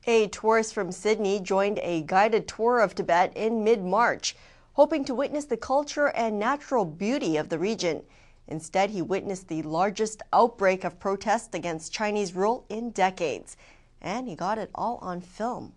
A tourist from Sydney joined a guided tour of Tibet in mid-March, hoping to witness the culture and natural beauty of the region. Instead, he witnessed the largest outbreak of protest against Chinese rule in decades, and he got it all on film.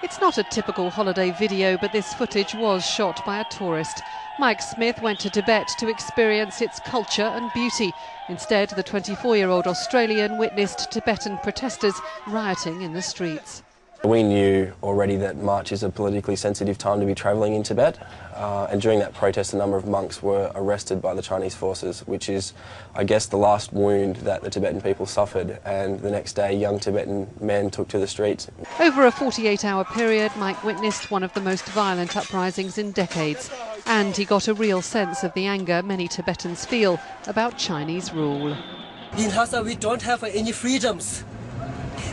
It's not a typical holiday video, but this footage was shot by a tourist. Mike Smith went to Tibet to experience its culture and beauty. Instead, the 24-year-old Australian witnessed Tibetan protesters rioting in the streets. We knew already that March is a politically sensitive time to be travelling in Tibet, and during that protest a number of monks were arrested by the Chinese forces, which is, I guess, the last wound that the Tibetan people suffered, and the next day young Tibetan men took to the streets. Over a 48-hour period, Mike witnessed one of the most violent uprisings in decades, and he got a real sense of the anger many Tibetans feel about Chinese rule. In Lhasa we don't have any freedoms.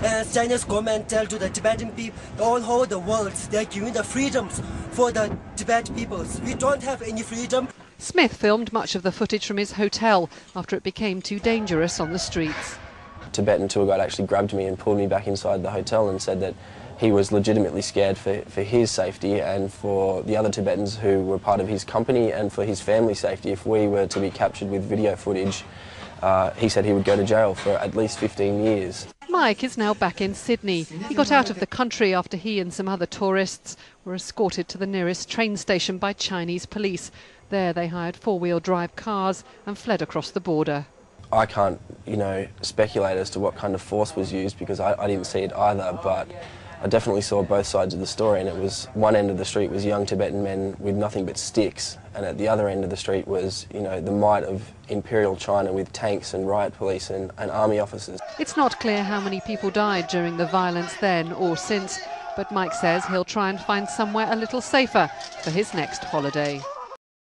And Chinese government tell to the Tibetan people, all over the world, they're giving the freedoms for the Tibetan peoples. We don't have any freedom. Smith filmed much of the footage from his hotel after it became too dangerous on the streets. A Tibetan tour guide actually grabbed me and pulled me back inside the hotel and said that he was legitimately scared for his safety and for the other Tibetans who were part of his company and for his family's safety. If we were to be captured with video footage, he said he would go to jail for at least 15 years. Mike is now back in Sydney. He got out of the country after he and some other tourists were escorted to the nearest train station by Chinese police. There they hired four-wheel drive cars and fled across the border. I can't, speculate as to what kind of force was used because I didn't see it either, but I definitely saw both sides of the story, and it was one end of the street was young Tibetan men with nothing but sticks, and at the other end of the street was, the might of Imperial China with tanks and riot police and army officers. It's not clear how many people died during the violence then or since, but Mike says he'll try and find somewhere a little safer for his next holiday.